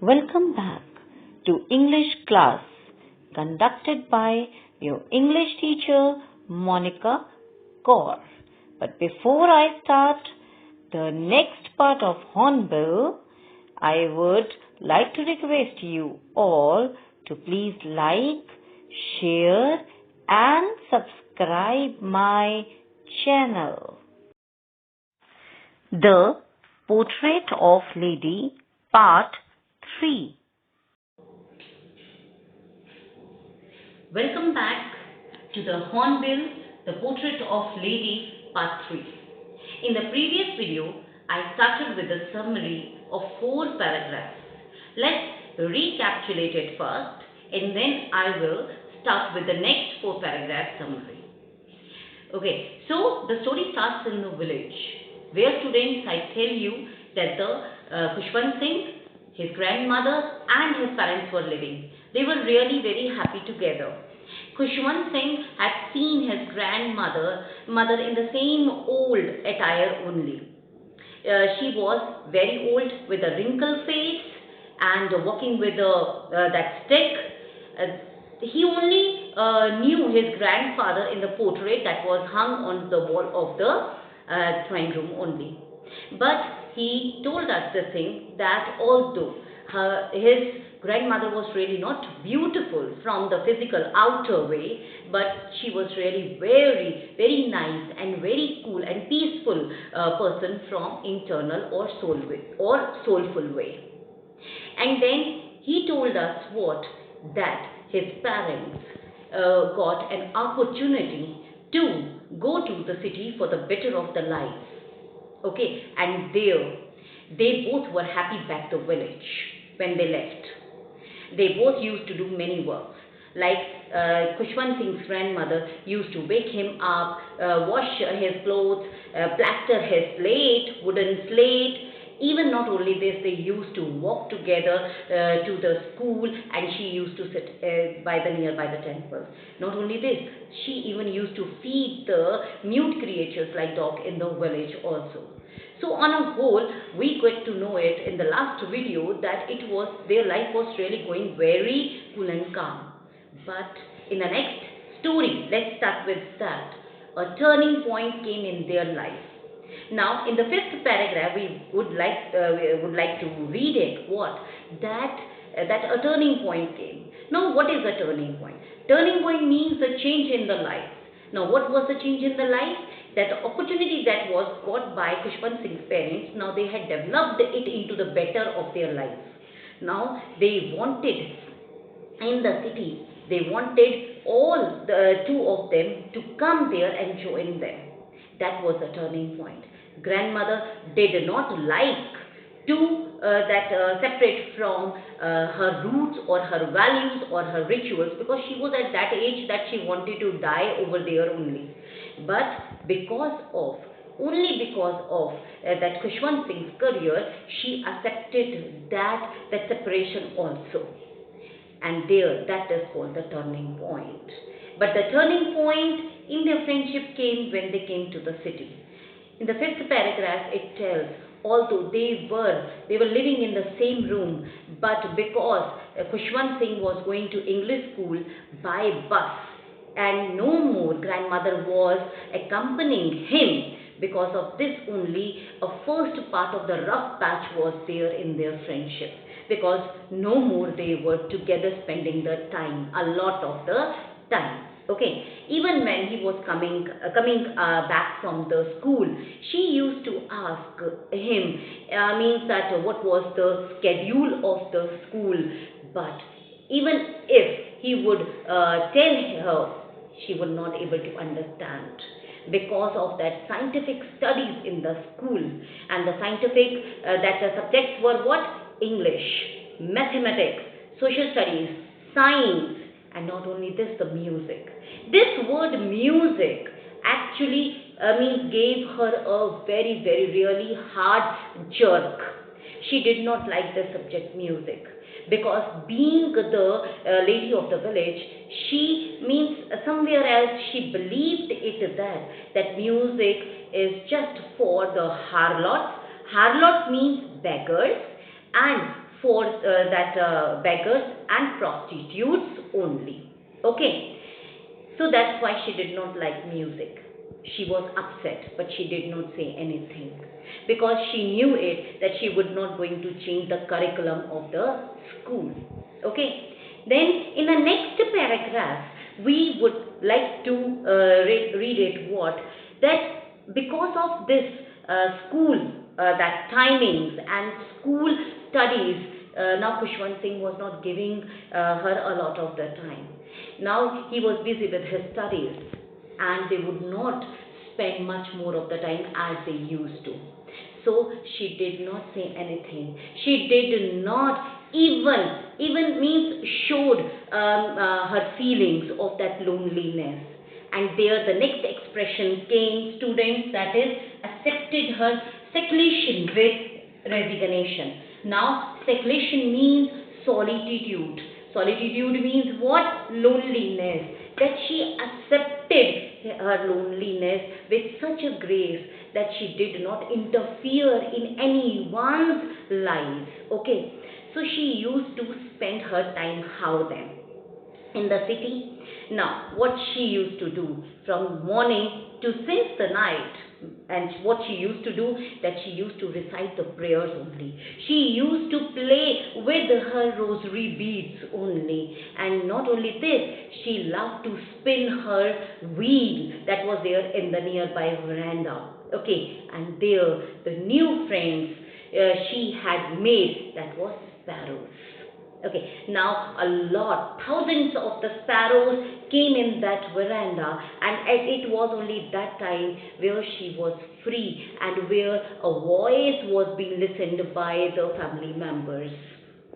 Welcome back to English class conducted by your English teacher Monica Kaur. But before I start the next part of Hornbill, I would like to request you all to please like, share and subscribe my channel. The Portrait of Lady Part 3. Welcome back to the Hornbill, the Portrait of Lady Part 3. In the previous video, I started with a summary of 4 paragraphs. Let's recapitulate it first and then I will start with the next 4 paragraph summary. Okay, so the story starts in the village where students I tell you that the Khushwant Singh, his grandmother and his parents were living. They were really very happy together. Khushwant Singh had seen his grandmother in the same old attire only. She was very old with a wrinkled face and walking with that stick. He only knew his grandfather in the portrait that was hung on the wall of the drawing room only. But he told us the thing that although his grandmother was really not beautiful from the physical outer way, but she was really very, very nice and very cool and peaceful person from internal or soulful way. And then he told us that his parents got an opportunity to go to the city for the better of the life. Okay, and there they both were happy back to village when they left. They both used to do many works. Like Khushwant Singh's grandmother used to wake him up, wash his clothes, plaster his wooden slate. Even not only this, they used to walk together to the school, and she used to sit nearby the temple. Not only this, she even used to feed the mute creatures like dog in the village also. So on a whole, we got to know it in the last video that their life was really going very cool and calm. But in the next story, let's start with that. A turning point came in their life. Now, in the 5th paragraph, we would like to read it. That a turning point came. Now, what is a turning point? Turning point means a change in the life. Now, what was the change in the life? That the opportunity that was got by Khushwant Singh's parents, now they had developed it into the better of their life. Now, they wanted in the city, they wanted all the 2 of them to come there and join them. That was the turning point. Grandmother did not like to separate from her roots or her values or her rituals, because she was at that age that she wanted to die over there only. But only because of that Khushwant Singh's career, she accepted that separation also. And that is called the turning point. But the turning point in their friendship came when they came to the city. In the 5th paragraph, it tells, although they were living in the same room, but because Khushwant Singh was going to English school by bus, and no more grandmother was accompanying him, because of this only a first part of the rough patch was there in their friendship, because no more they were together spending the time, a lot of the time. Okay, even when he was coming back from the school, she used to ask him, means that what was the schedule of the school. But even if he would tell her, she would not able to understand, because of that scientific studies in the school, and the scientific subjects were what? English, mathematics, social studies, science, and not only this, the music. This word music actually gave her a very, very really hard jerk. She did not like the subject music, because being the lady of the village, she somewhere else she believed it that music is just for the harlots. Harlots means beggars, and for that beggars and prostitutes only. Okay, so that's why she did not like music. She was upset, but she did not say anything because she knew it that she would not going to change the curriculum of the school. Okay. Then in the next paragraph, we would like to read it what that because of this school that timings and school studies. Now Khushwant Singh was not giving her a lot of the time. Now he was busy with his studies and they would not spend much more of the time as they used to. So she did not say anything. She did not even means showed her feelings of that loneliness. And there the next expression came, students, that is accepted her seclusion with resignation. Now seclusion means solitude. Solitude means what? Loneliness. That she accepted her loneliness with such a grace that she did not interfere in anyone's lives. Okay. So she used to spend her time how then? In the city. Now, what she used to do from morning to since the night, and what she used to do, that she used to recite the prayers only. She used to play with her rosary beads only. And not only this, she loved to spin her wheel that was there in the nearby veranda. Okay, and there the new friends she had made, that was sparrows. Okay, now thousands of the sparrows came in that veranda, and it was only that time where she was free and where a voice was being listened by the family members.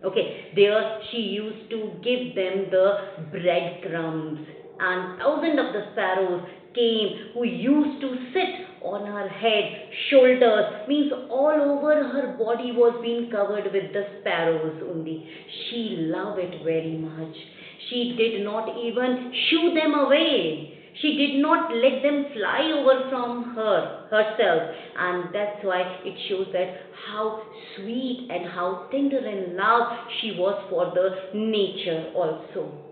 Okay, there she used to give them the breadcrumbs, and thousands of the sparrows came who used to sit on her head, shoulders, means all over her body was being covered with the sparrows only. She loved it very much. She did not even shoo them away. She did not let them fly over from herself, and that's why it shows that how sweet and how tender in love she was for the nature also.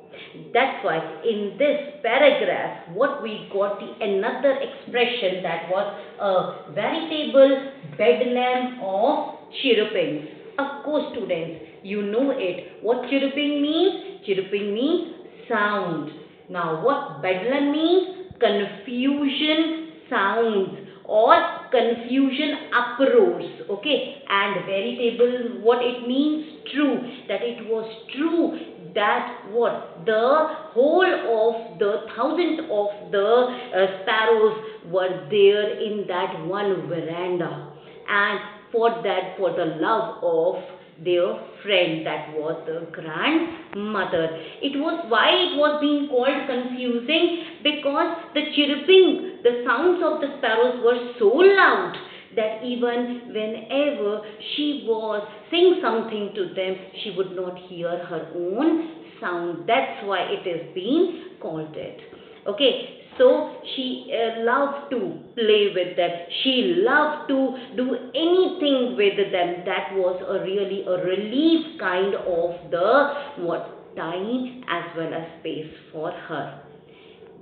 That's why in this paragraph, what we got the another expression, that was a veritable bedlam of chirrupings. Of course, students, you know it. What chirruping means? Chirruping means sound. Now, what bedlam means? Confusion sounds or confusion uproars. Okay, and veritable, what it means? True. That it was true that what the whole of the thousands of the sparrows were there in that one veranda, and for the love of their friend, that was the grandmother. It was why it was being called confusing, because the chirping, the sounds of the sparrows were so loud that even whenever she was saying something to them, she would not hear her own sound. That's why it is being called it. Okay, so she loved to play with them. She loved to do anything with them. That was really a relief kind of the time as well as space for her.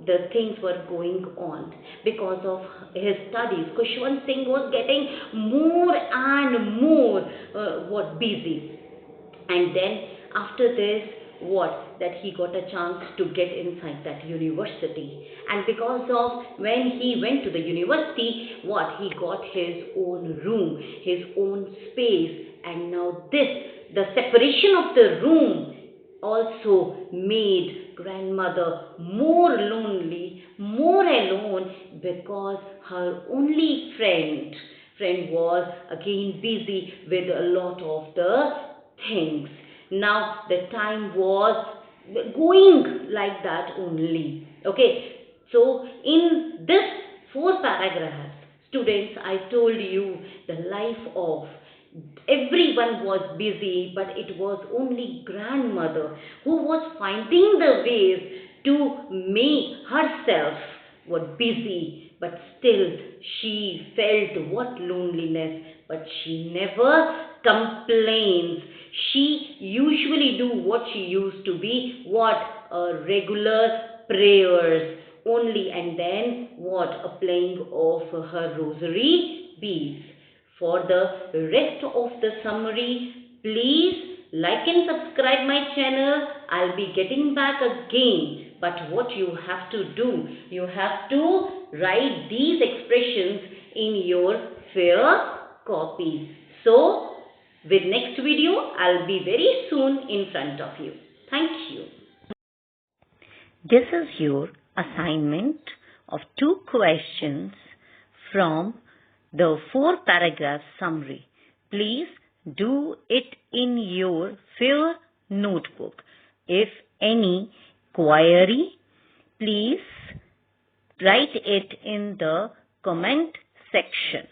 The things were going on because of his studies. Khushwant Singh was getting more and more busy, and then after this, that he got a chance to get inside that university, and because of when he went to the university, he got his own room, his own space, and now the separation of the room also made grandmother more lonely, more alone, because her only friend was again busy with a lot of the things. Now the time was going like that only. Okay, so in this 4 paragraphs, students, I told you the life of everyone was busy, but it was only grandmother who was finding the ways to make herself busy, but still she felt what loneliness, but she never complains. She usually do what she used to be, what? Regular prayers only, and then what? A playing of her rosary beads. For the rest of the summary, please like and subscribe my channel. I'll be getting back again. But what you have to do, you have to write these expressions in your fair copies. So, with next video, I'll be very soon in front of you. Thank you. This is your assignment of 2 questions from the 4 paragraph summary. Please do it in your fair notebook. If any query, please write it in the comment section.